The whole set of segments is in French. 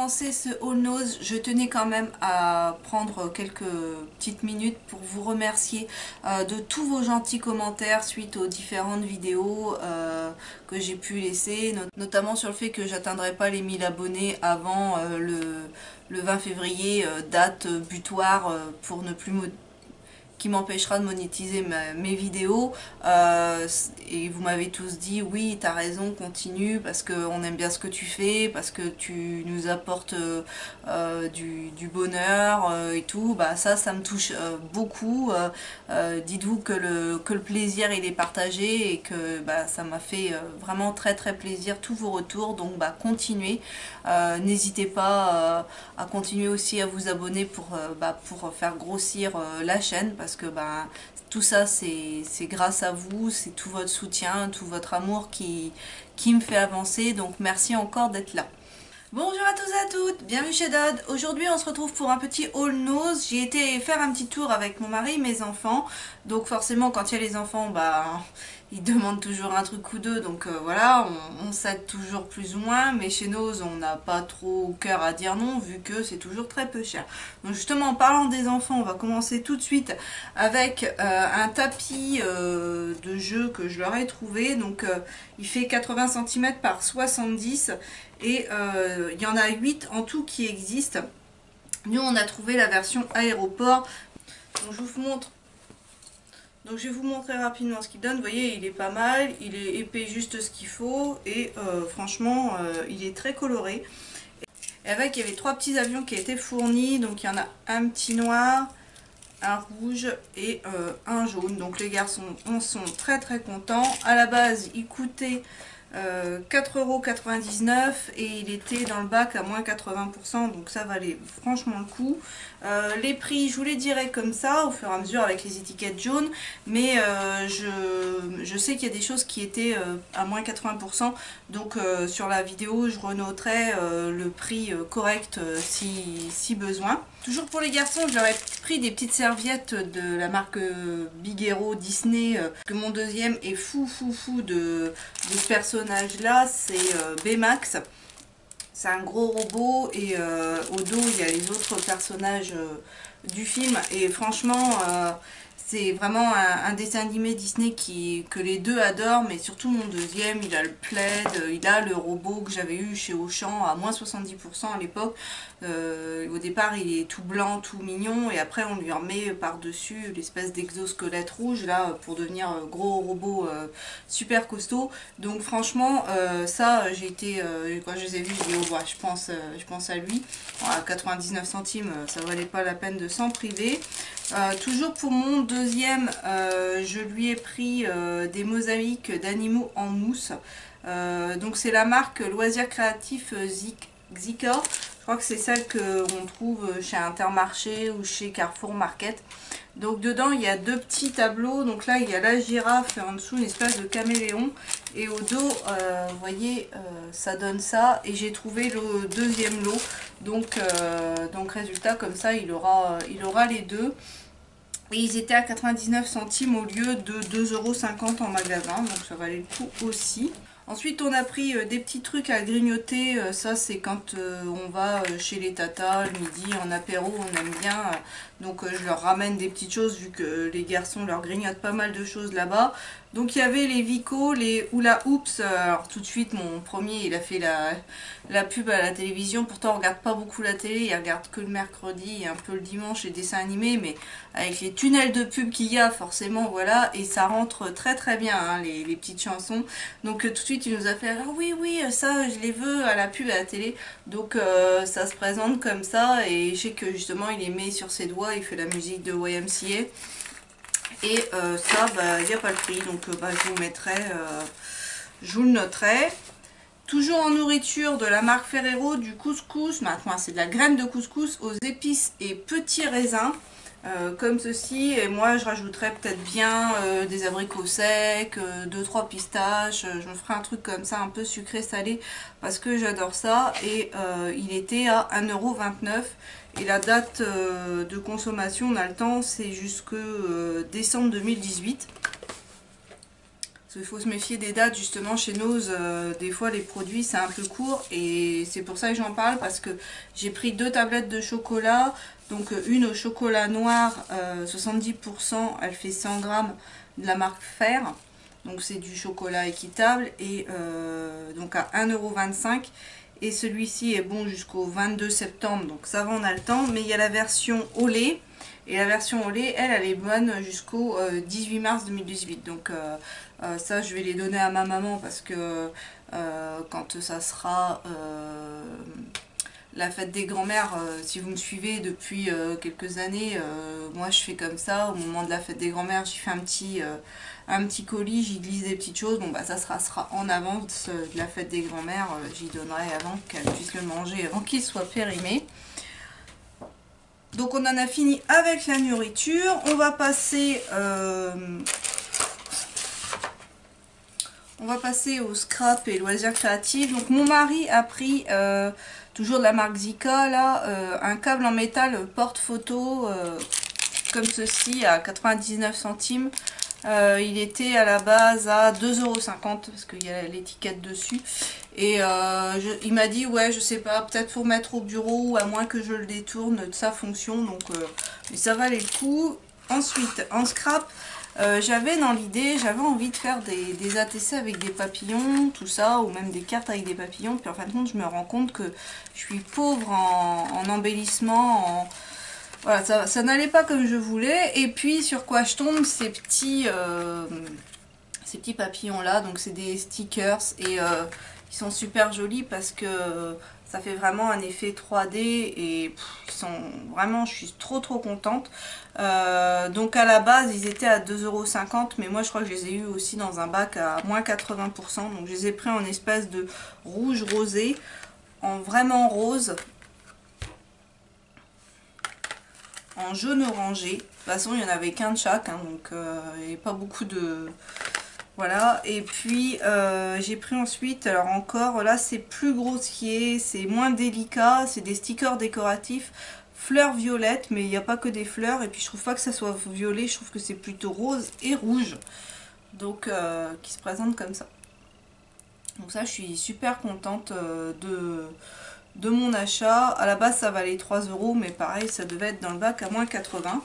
commencer ce haul nose, je tenais quand même à prendre quelques petites minutes pour vous remercier de tous vos gentils commentaires suite aux différentes vidéos que j'ai pu laisser, notamment sur le fait que j'atteindrai pas les 1000 abonnés avant le 20 février, date butoir pour ne plus qui m'empêchera de monétiser mes vidéos, et vous m'avez tous dit oui, t'as raison, continue parce qu'on aime bien ce que tu fais, parce que tu nous apportes du bonheur et tout. Bah ça me touche beaucoup. Dites-vous que le plaisir il est partagé et que bah, ça m'a fait vraiment très plaisir tous vos retours, donc bah continuez. N'hésitez pas à continuer aussi à vous abonner pour faire grossir la chaîne, parce que bah, tout ça c'est grâce à vous, c'est tout votre soutien, tout votre amour qui me fait avancer, donc merci encore d'être là. Bonjour à tous et à toutes, bienvenue chez Dad. Aujourd'hui on se retrouve pour un petit haul nose. J'ai été faire un petit tour avec mon mari et mes enfants. Donc forcément quand il y a les enfants, bah ils demandent toujours un truc ou deux. Donc voilà, on s'aide toujours plus ou moins. Mais chez Nose on n'a pas trop cœur à dire non vu que c'est toujours très peu cher. Donc justement en parlant des enfants, on va commencer tout de suite avec un tapis de jeu que je leur ai trouvé. Donc il fait 80 cm par 70 et il y en a 8 en tout qui existent. Nous on a trouvé la version aéroport. Donc je vous montre. Donc je vais vous montrer rapidement ce qu'il donne. Vous voyez, il est pas mal, il est épais juste ce qu'il faut et franchement il est très coloré. Et avec il y avait 3 petits avions qui étaient fournis. Donc il y en a un petit noir, un rouge et un jaune. Donc les garçons on sont très contents. À la base il coûtait 4,99 € et il était dans le bac à moins 80%, donc ça valait franchement le coup. Les prix je vous les dirai comme ça au fur et à mesure avec les étiquettes jaunes, mais je sais qu'il y a des choses qui étaient à moins 80%, donc sur la vidéo je renoterai le prix correct si besoin. Toujours pour les garçons, je leur ai pris des petites serviettes de la marque Big Hero Disney, que mon deuxième est fou de ce personnage là, c'est Baymax. C'est un gros robot et au dos il y a les autres personnages du film et franchement c'est vraiment un dessin animé Disney que les deux adorent, mais surtout mon deuxième, il a le plaid, il a le robot que j'avais eu chez Auchan à moins 70% à l'époque. Au départ il est tout blanc, tout mignon, et après on lui remet par-dessus l'espèce d'exosquelette rouge là pour devenir gros robot super costaud. Donc franchement ça j'ai été, quand je les ai vus, je dis oh, bah, je pense à lui. Bon, à 99 centimes ça valait pas la peine de s'en priver. Toujours pour mon deuxième, je lui ai pris des mosaïques d'animaux en mousse. Donc c'est la marque Loisirs Créatifs Zika. Je crois que c'est celle qu'on trouve chez Intermarché ou chez Carrefour Market. Donc dedans il y a 2 petits tableaux. Donc là il y a la girafe et en dessous une espèce de caméléon. Et au dos, vous voyez, ça donne ça. Et j'ai trouvé le deuxième lot. Donc résultat comme ça il aura les deux. Et ils étaient à 99 centimes au lieu de 2,50 € en magasin. Donc ça valait le coup aussi. Ensuite on a pris des petits trucs à grignoter, ça c'est quand on va chez les tatas le midi en apéro, on aime bien, donc je leur ramène des petites choses vu que les garçons leur grignotent pas mal de choses là-bas. Donc il y avait les Vico, les Hula Hoops, alors tout de suite mon premier il a fait la pub à la télévision, pourtant on regarde pas beaucoup la télé, il regarde que le mercredi et un peu le dimanche les dessins animés, mais avec les tunnels de pub qu'il y a forcément voilà, et ça rentre très bien hein, les petites chansons. Donc tout de suite il nous a fait ah oui ça je les veux à la pub à la télé, donc ça se présente comme ça, et je sais que justement il les met sur ses doigts, il fait la musique de YMCA. Et ça, bah, il n'y a pas le prix, donc bah, je vous mettrai, je vous le noterai. Toujours en nourriture de la marque Ferrero, du couscous, maintenant c'est de la graine de couscous aux épices et petits raisins, comme ceci. Et moi je rajouterais peut-être bien des abricots secs, 2-3 pistaches, je me ferai un truc comme ça un peu sucré salé parce que j'adore ça. Et il était à 1,29 €. Et la date de consommation, on a le temps, c'est jusque décembre 2018. Il faut se méfier des dates justement chez Nose, des fois les produits c'est un peu court et c'est pour ça que j'en parle parce que j'ai pris 2 tablettes de chocolat, donc une au chocolat noir 70%, elle fait 100 grammes de la marque Fer, donc c'est du chocolat équitable et donc à 1,25 € et celui-ci est bon jusqu'au 22 septembre donc ça va on a le temps, mais il y a la version au lait. Et la version au lait, elle est bonne jusqu'au 18 mars 2018. Donc ça, je vais les donner à ma maman parce que quand ça sera la fête des grands-mères, si vous me suivez depuis quelques années, moi je fais comme ça. Au moment de la fête des grands-mères, j'y fais un petit colis, j'y glisse des petites choses. Bon bah ça sera en avance de la fête des grands-mères. J'y donnerai avant qu'elle puisse le manger, avant qu'il soit périmé. Donc on en a fini avec la nourriture. On va passer au scrap et loisirs créatifs. Donc mon mari a pris toujours de la marque Zika là, un câble en métal porte-photo comme ceci à 99 centimes. Il était à la base à 2,50 € parce qu'il y a l'étiquette dessus. Et il m'a dit ouais je sais pas, peut-être pour mettre au bureau ou à moins que je le détourne de sa fonction. Donc mais ça valait le coup. Ensuite en scrap, j'avais dans l'idée, j'avais envie de faire des ATC avec des papillons, tout ça, ou même des cartes avec des papillons. Puis en fin de compte je me rends compte que je suis pauvre en embellissement, voilà, ça n'allait pas comme je voulais. Et puis sur quoi je tombe, ces petits papillons là, donc c'est des stickers et ils sont super jolis parce que ça fait vraiment un effet 3D et ils sont vraiment, je suis trop contente. Donc à la base ils étaient à 2,50 €, mais moi je crois que je les ai eu aussi dans un bac à moins 80%, donc je les ai pris en espèce de rouge rosé, en vraiment rose, en jaune orangé. De toute façon il n'y en avait qu'un de chaque, hein, donc il n'y avait pas beaucoup de... Voilà, et puis j'ai pris ensuite, alors encore, là c'est plus grossier, c'est moins délicat, c'est des stickers décoratifs, fleurs violettes, mais il n'y a pas que des fleurs, et puis je trouve pas que ça soit violet, je trouve que c'est plutôt rose et rouge, donc qui se présentent comme ça. Donc ça je suis super contente de mon achat. À la base ça valait 3 €, mais pareil ça devait être dans le bac à moins 80.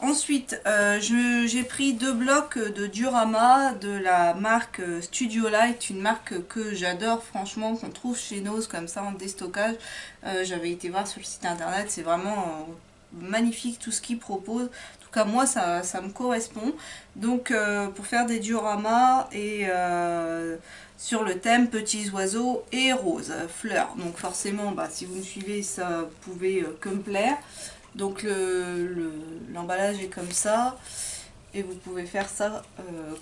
Ensuite, j'ai pris 2 blocs de diorama de la marque Studio Light, une marque que j'adore franchement, qu'on trouve chez Nose comme ça en déstockage. J'avais été voir sur le site internet, c'est vraiment magnifique tout ce qu'ils proposent. En tout cas moi ça me correspond. Donc pour faire des dioramas et sur le thème petits oiseaux et roses, fleurs. Donc forcément bah, si vous me suivez ça pouvait que me plaire. Donc l'emballage est comme ça et vous pouvez faire ça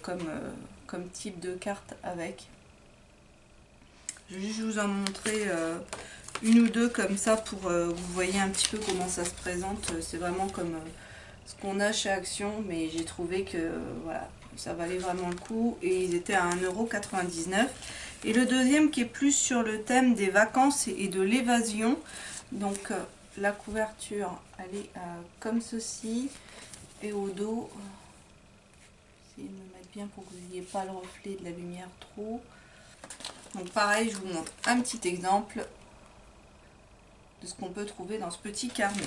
comme type de carte avec. Je vais juste vous en montrer une ou deux comme ça pour que vous voyez un petit peu comment ça se présente. C'est vraiment comme ce qu'on a chez Action, mais j'ai trouvé que voilà, ça valait vraiment le coup et ils étaient à 1,99 €. Et le deuxième qui est plus sur le thème des vacances et de l'évasion, donc la couverture elle est comme ceci et au dos, essayez de me mettre bien pour que vous n'ayez pas le reflet de la lumière trop. Donc pareil, je vous montre un petit exemple de ce qu'on peut trouver dans ce petit carnet.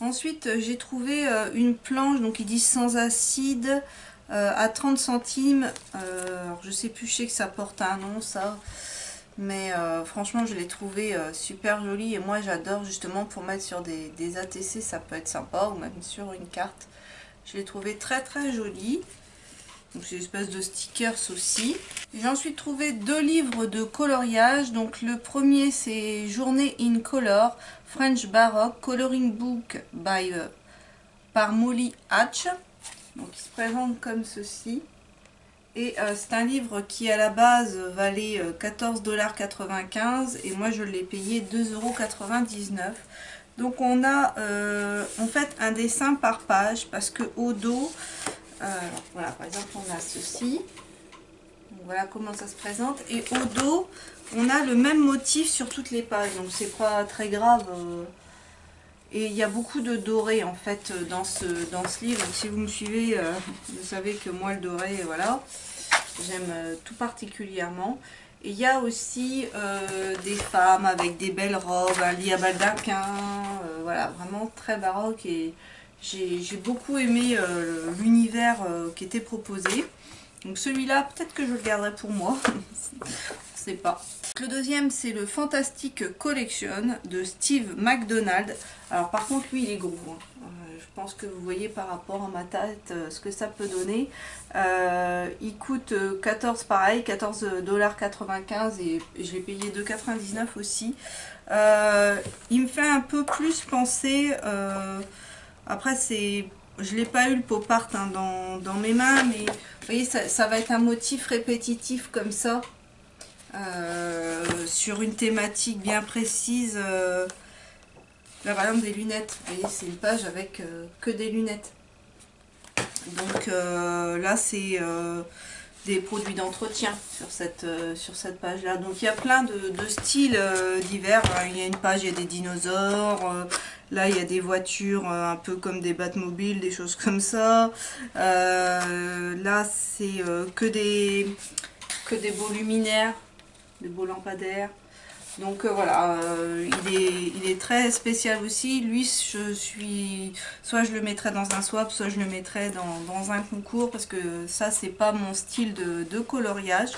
Ensuite j'ai trouvé une planche, donc ils disent sans acide, à 30 centimes. Alors je sais plus, je sais que ça porte un nom ça. Mais franchement je l'ai trouvé super joli et moi j'adore justement pour mettre sur des ATC, ça peut être sympa, ou même sur une carte. Je l'ai trouvé très joli. Donc c'est une espèce de stickers aussi. J'ai ensuite trouvé 2 livres de coloriage. Donc le premier c'est Journée in Color, French Baroque, Coloring Book par Molly Hatch. Donc il se présente comme ceci. Et c'est un livre qui à la base valait 14,95 € et moi je l'ai payé 2,99 €. Donc on a en fait un dessin par page parce que au dos, voilà par exemple on a ceci. Donc, voilà comment ça se présente et au dos on a le même motif sur toutes les pages, donc c'est pas très grave. Et il y a beaucoup de doré en fait dans ce livre. Si vous me suivez, vous savez que moi le doré, voilà. j'aime tout particulièrement. Et il y a aussi des femmes avec des belles robes, un lit à baldaquin, voilà, vraiment très baroque. Et j'ai beaucoup aimé l'univers qui était proposé. Donc celui-là, peut-être que je le garderai pour moi, on ne sait pas. Le deuxième, c'est le Fantastic Collection de Steve McDonald. Alors par contre, lui, il est gros. Hein. Je pense que vous voyez par rapport à ma tête ce que ça peut donner. Il coûte 14,95 et je l'ai payé 2,99 aussi. Il me fait un peu plus penser... après, c'est... Je l'ai pas eu le pop art hein, dans mes mains, mais vous voyez, ça va être un motif répétitif comme ça, sur une thématique bien précise. Là, par exemple, des lunettes. Vous voyez, c'est une page avec que des lunettes. Donc là, c'est des produits d'entretien sur cette page-là. Donc il y a plein de styles divers. Il y a une page, il y a des dinosaures. Là, il y a des voitures un peu comme des Batmobiles, des choses comme ça. Là, c'est que des beaux luminaires, des beaux lampadaires. Donc voilà, il est très spécial aussi. Lui, soit je le mettrais dans un swap, soit je le mettrais dans un concours, parce que ça, c'est pas mon style de coloriage.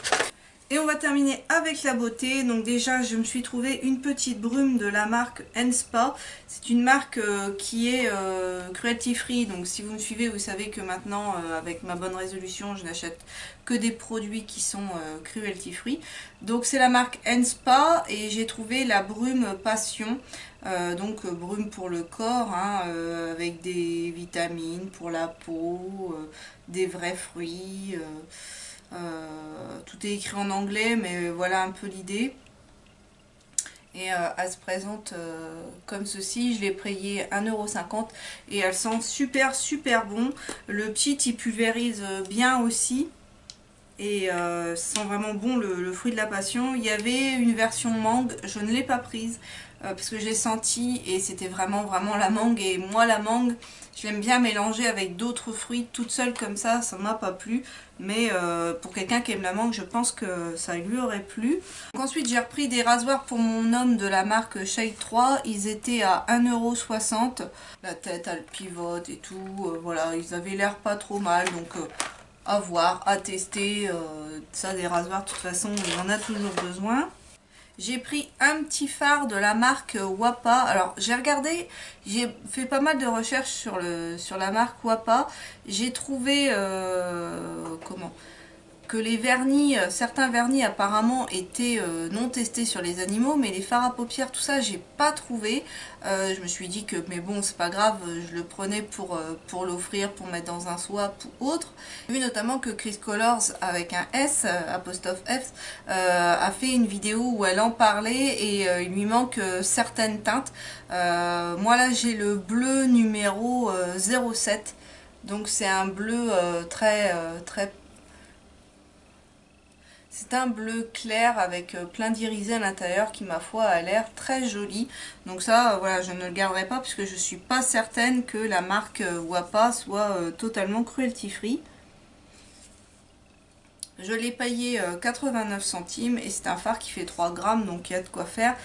Et on va terminer avec la beauté. Donc déjà, je me suis trouvé une petite brume de la marque Enspa. C'est une marque qui est cruelty free. Donc si vous me suivez, vous savez que maintenant, avec ma bonne résolution, je n'achète que des produits qui sont cruelty free. Donc c'est la marque Enspa et j'ai trouvé la brume Passion. Donc brume pour le corps, hein, avec des vitamines pour la peau, des vrais fruits... tout est écrit en anglais, mais voilà un peu l'idée. Et elle se présente comme ceci. Je l'ai payé 1,50 € et elle sent super bon. Le petit il pulvérise bien aussi. Et sent vraiment bon le fruit de la passion. Il y avait une version mangue, je ne l'ai pas prise parce que j'ai senti et c'était vraiment la mangue. Et moi la mangue, je l'aime bien mélanger avec d'autres fruits toute seule comme ça m'a pas plu. Mais pour quelqu'un qui aime la mangue, je pense que ça lui aurait plu. Donc ensuite j'ai repris des rasoirs pour mon homme de la marque Shade 3. Ils étaient à 1,60 €. La tête elle pivote et tout, voilà, ils avaient l'air pas trop mal. Donc à voir, à tester, ça des rasoirs de toute façon on en a toujours besoin. J'ai pris un petit fard de la marque Wapa. Alors j'ai regardé, j'ai fait pas mal de recherches sur la marque Wapa. J'ai trouvé que les vernis, certains vernis apparemment étaient non testés sur les animaux, mais les fards à paupières, tout ça, j'ai pas trouvé. Je me suis dit que, mais bon, c'est pas grave, je le prenais pour l'offrir, pour mettre dans un swap ou autre. J'ai vu notamment que Chris Colors, avec un S, apostrophe F, a fait une vidéo où elle en parlait et il lui manque certaines teintes. Moi là, j'ai le bleu numéro 07, donc c'est un bleu très c'est un bleu clair avec plein d'irisés à l'intérieur qui, ma foi, a l'air très joli. Donc ça, voilà, je ne le garderai pas puisque je ne suis pas certaine que la marque Wapa soit totalement cruelty free. Je l'ai payé 89 centimes et c'est un fard qui fait 3 grammes, donc il y a de quoi faire.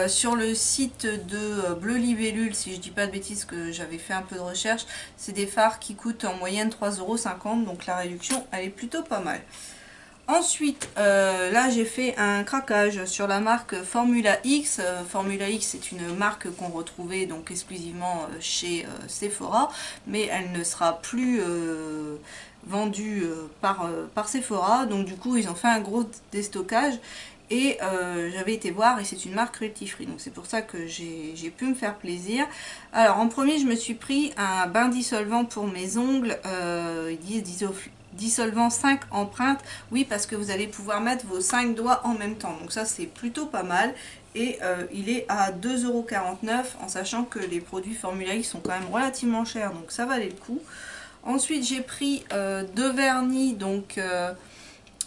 Sur le site de Bleu Libellule, si je dis pas de bêtises, que j'avais fait un peu de recherche, c'est des fards qui coûtent en moyenne 3,50 €, donc la réduction, elle est plutôt pas mal. Ensuite, là j'ai fait un craquage sur la marque Formula X. Formula X, c'est une marque qu'on retrouvait donc exclusivement chez Sephora, mais elle ne sera plus vendue par Sephora. Donc du coup, ils ont fait un gros déstockage et j'avais été voir et c'est une marque cruelty free. Donc c'est pour ça que j'ai pu me faire plaisir. Alors en premier, je me suis pris un bain dissolvant pour mes ongles. Ils disent dissolvant 5 empreintes, oui, parce que vous allez pouvoir mettre vos 5 doigts en même temps, donc ça c'est plutôt pas mal. Et il est à 2,49 € en sachant que les produits Formula X sont quand même relativement chers, donc ça valait le coup. Ensuite j'ai pris deux vernis, donc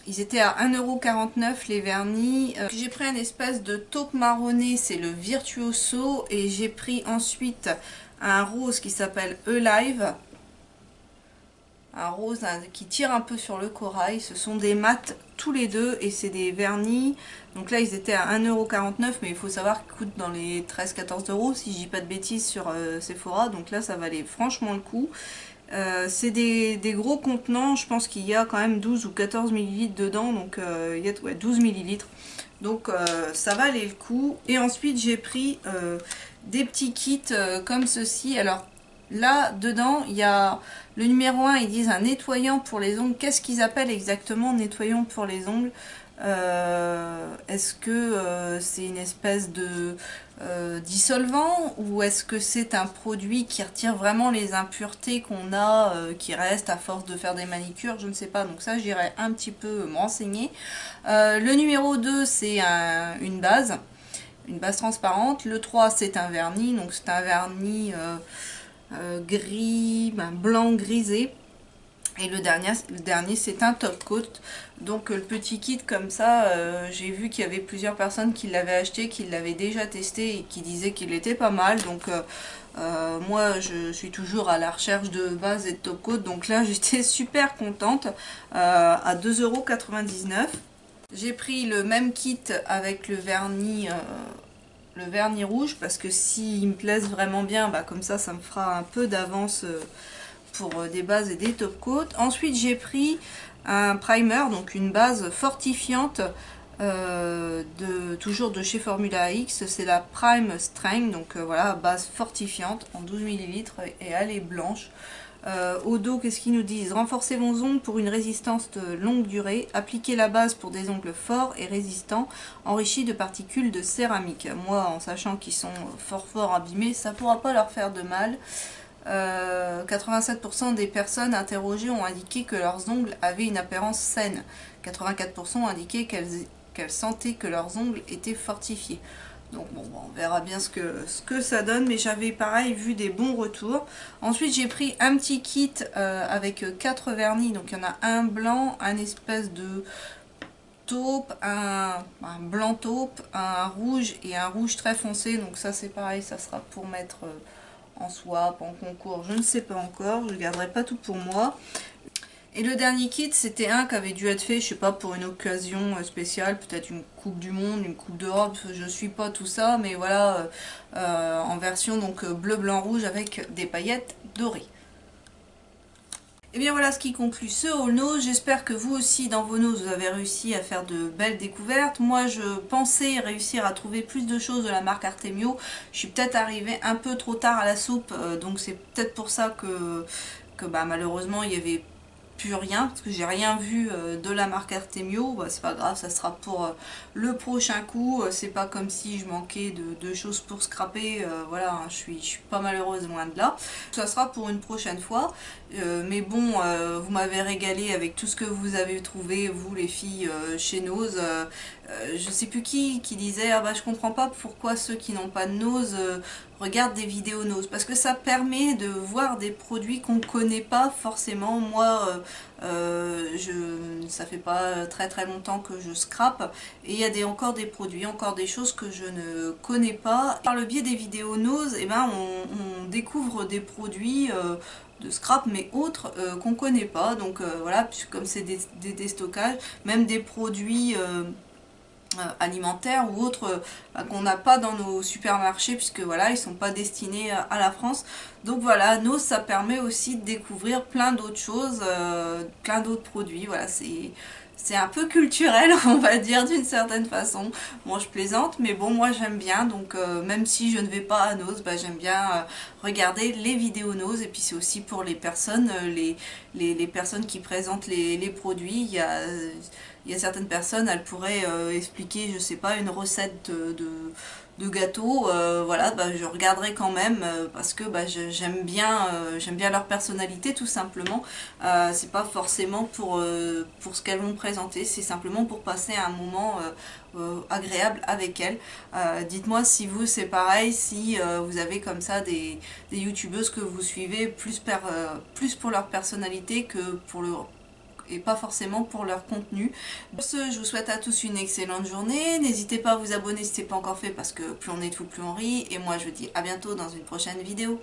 ils étaient à 1,49 € les vernis. J'ai pris un espèce de taupe marronné, c'est le Virtuoso, et j'ai pris ensuite un rose qui s'appelle Alive. un rose qui tire un peu sur le corail. Ce sont des mats tous les deux et c'est des vernis. Donc là ils étaient à 1,49 €, mais il faut savoir qu'ils coûtent dans les 13-14 € si je dis pas de bêtises sur Sephora. Donc là ça valait franchement le coup. C'est des gros contenants, je pense qu'il y a quand même 12 ou 14 millilitres dedans, donc il y a ouais, 12 millilitres. Donc ça valait le coup. Et ensuite j'ai pris des petits kits comme ceci. Alors là dedans il y a le numéro 1, ils disent un nettoyant pour les ongles. Qu'est-ce qu'ils appellent exactement nettoyant pour les ongles? Est-ce que c'est une espèce de dissolvant, ou est-ce que c'est un produit qui retire vraiment les impuretés qu'on a, qui restent à force de faire des manicures? Je ne sais pas, donc ça j'irai un petit peu me renseigner. Le numéro 2 c'est une base transparente. Le 3 c'est un vernis, donc c'est un vernis gris, blanc grisé. Et le dernier c'est un top coat. Donc le petit kit comme ça, j'ai vu qu'il y avait plusieurs personnes qui l'avaient acheté, qui l'avaient déjà testé et qui disaient qu'il était pas mal. Donc moi je suis toujours à la recherche de base et de top coat. Donc là j'étais super contente, à 2,99 €. J'ai pris le même kit avec le vernis rouge, parce que s'il me plaise vraiment bien, bah, comme ça ça me fera un peu d'avance pour des bases et des top coats. Ensuite j'ai pris un primer, donc une base fortifiante toujours de chez Formula X. C'est la Prime Strength, donc voilà, base fortifiante en 12 ml et elle est blanche. Au dos, qu'est-ce qu'ils nous disent? Renforcez vos ongles pour une résistance de longue durée. Appliquez la base pour des ongles forts et résistants, enrichis de particules de céramique. Moi, en sachant qu'ils sont fort abîmés, ça pourra pas leur faire de mal. 87% des personnes interrogées ont indiqué que leurs ongles avaient une apparence saine. 84% ont indiqué qu'elles sentaient que leurs ongles étaient fortifiés. Donc bon, on verra bien ce que ça donne, mais j'avais pareil vu des bons retours. Ensuite j'ai pris un petit kit avec 4 vernis, donc il y en a un blanc, un espèce de taupe, un blanc taupe, un rouge et un rouge très foncé. Donc ça c'est pareil, ça sera pour mettre en swap, en concours, je ne sais pas encore, je garderai pas tout pour moi. Et le dernier kit, c'était un qui avait dû être fait, je sais pas, pour une occasion spéciale, peut-être une coupe du monde, une coupe d'Europe, je suis pas tout ça, mais voilà, en version donc bleu, blanc, rouge avec des paillettes dorées. Et bien voilà ce qui conclut ce haul nose. J'espère que vous aussi dans vos noses vous avez réussi à faire de belles découvertes. Moi je pensais réussir à trouver plus de choses de la marque Artemio. Je suis peut-être arrivée un peu trop tard à la soupe, donc c'est peut-être pour ça que bah, malheureusement il y avait plus rien, parce que j'ai rien vu de la marque Artemio. Bah, c'est pas grave, ça sera pour le prochain coup. C'est pas comme si je manquais de choses pour scraper, voilà, hein, je suis pas malheureuse, loin de là. Ça sera pour une prochaine fois, mais bon, vous m'avez régalé avec tout ce que vous avez trouvé, vous les filles, chez Nose. Je sais plus qui disait, ah bah je comprends pas pourquoi ceux qui n'ont pas de Nose regardent des vidéos Nose, parce que ça permet de voir des produits qu'on connaît pas forcément. Moi ça fait pas très longtemps que je scrape, et il y a encore des produits, encore des choses que je ne connais pas. Par le biais des vidéos Nose, et ben on découvre des produits de scrap, mais autres qu'on connaît pas. Donc voilà, comme c'est des déstockages, même des produits alimentaires ou autres qu'on n'a pas dans nos supermarchés, puisque voilà, ils sont pas destinés à la France. Donc voilà, Nose, ça permet aussi de découvrir plein d'autres choses, plein d'autres produits. Voilà, c'est un peu culturel, on va dire, d'une certaine façon. Bon, je plaisante, mais bon, moi j'aime bien, donc même si je ne vais pas à Nose, bah, j'aime bien regarder les vidéos Nose. Et puis c'est aussi pour les personnes, les personnes qui présentent les produits. Il y a certaines personnes, elles pourraient expliquer, je sais pas, une recette de gâteau, voilà, bah, je regarderai quand même, parce que bah, j'aime bien leur personnalité, tout simplement. C'est pas forcément pour ce qu'elles vont présenter, c'est simplement pour passer un moment agréable avec elles. Dites-moi si vous c'est pareil, si vous avez comme ça des youtubeuses que vous suivez plus pour leur personnalité que pour leur et pas forcément pour leur contenu. Pour ce, je vous souhaite à tous une excellente journée. N'hésitez pas à vous abonner si ce n'est pas encore fait, parce que plus on est de fous, plus on rit. Et moi je vous dis à bientôt dans une prochaine vidéo.